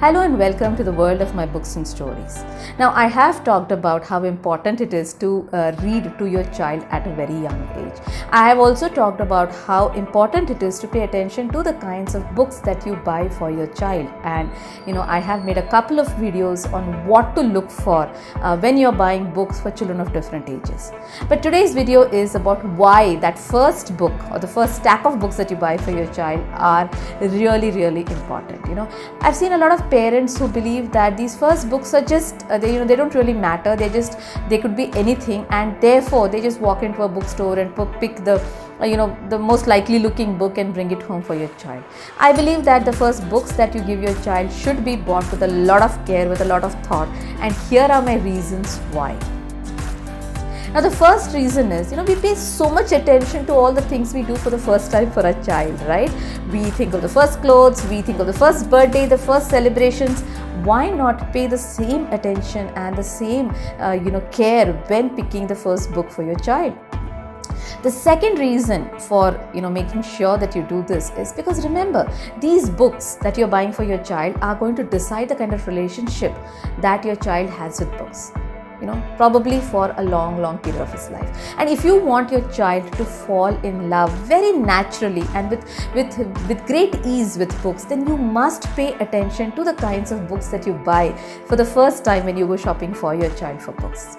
Hello and welcome to the world of my books and stories. Now, I have talked about how important it is to read to your child at a very young age. I have also talked about how important it is to pay attention to the kinds of books that you buy for your child. And I have made a couple of videos on what to look for when you're buying books for children of different ages. But today's video is about why that first book or the first stack of books that you buy for your child are really important. I've seen a lot of parents who believe that these first books are just they don't really matter. They could be anything, and therefore they just walk into a bookstore and pick the most likely looking book and bring it home for your child. I believe that the first books that you give your child should be bought with a lot of care, with a lot of thought, and here are my reasons why. Now, the first reason is, we pay so much attention to all the things we do for the first time for a child, right? We think of the first clothes, we think of the first birthday, the first celebrations. Why not pay the same attention and the same, care when picking the first book for your child? The second reason for making sure that you do this is because, remember, these books that you're buying for your child are going to decide the kind of relationship that your child has with books. Probably for a long period of his life. And if you want your child to fall in love very naturally and with great ease with books, then you must pay attention to the kinds of books that you buy for the first time when you go shopping for your child for books.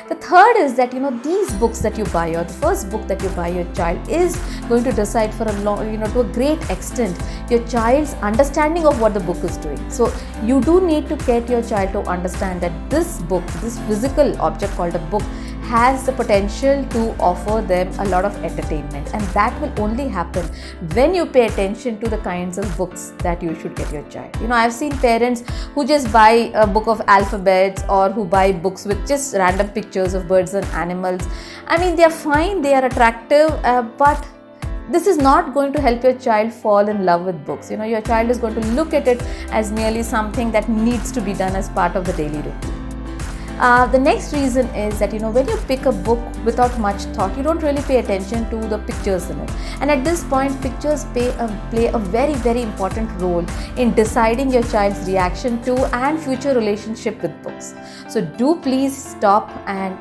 The third is that these books that you buy, or the first book that you buy your child, is going to decide for to a great extent your child's understanding of what the book is doing. So you do need to get your child to understand that this book, this physical object called a book, has the potential to offer them a lot of entertainment, and that will only happen when you pay attention to the kinds of books that you should get your child. I've seen parents who just buy a book of alphabets, or who buy books with just random pictures of birds and animals. I mean, they are fine, they are attractive, but this is not going to help your child fall in love with books. Your child is going to look at it as merely something that needs to be done as part of the daily routine. The next reason is that when you pick a book without much thought, you don't really pay attention to the pictures in it. And at this point, pictures play a very important role in deciding your child's reaction to and future relationship with books. So do please stop and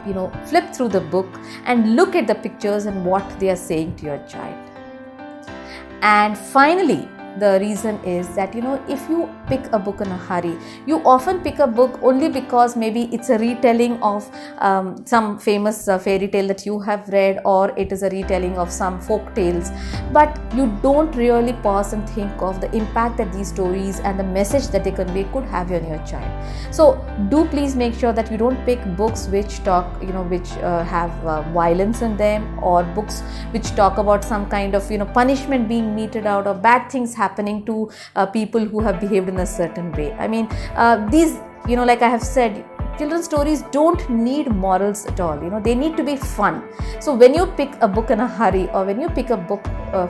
flip through the book and look at the pictures and what they are saying to your child. And finally, the reason is that if you pick a book in a hurry, you often pick a book only because maybe it's a retelling of some famous fairy tale that you have read, or it is a retelling of some folk tales, but you don't really pause and think of the impact that these stories and the message that they convey could have on your child. So do please make sure that you don't pick books which talk which have violence in them, or books which talk about some kind of punishment being meted out, or bad things happening to people who have behaved in a certain way. I mean, these like I have said, children's stories don't need morals at all. They need to be fun. So when you pick a book in a hurry, or when you pick a book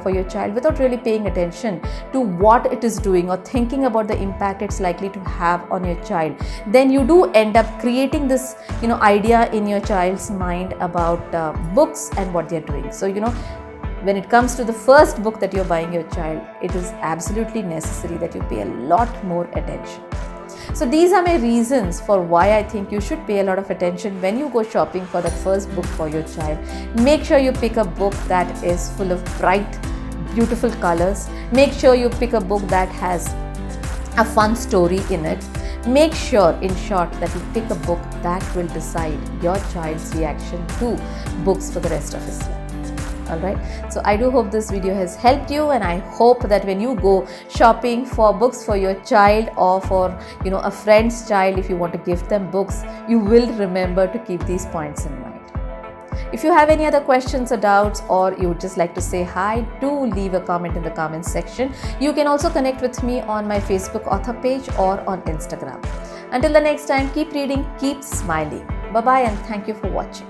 for your child without really paying attention to what it is doing, or thinking about the impact it's likely to have on your child, then you do end up creating this idea in your child's mind about books and what they're doing. So when it comes to the first book that you're buying your child, it is absolutely necessary that you pay a lot more attention. So these are my reasons for why I think you should pay a lot of attention when you go shopping for that first book for your child. Make sure you pick a book that is full of bright, beautiful colors. Make sure you pick a book that has a fun story in it. Make sure, in short, that you pick a book that will decide your child's reaction to books for the rest of his life. Alright, so I do hope this video has helped you, and I hope that when you go shopping for books for your child, or for a friend's child, if you want to gift them books, you will remember to keep these points in mind. If you have any other questions or doubts, or you would just like to say hi, do leave a comment in the comments section. You can also connect with me on my Facebook author page or on Instagram. Until the next time, keep reading, keep smiling. Bye bye, and thank you for watching.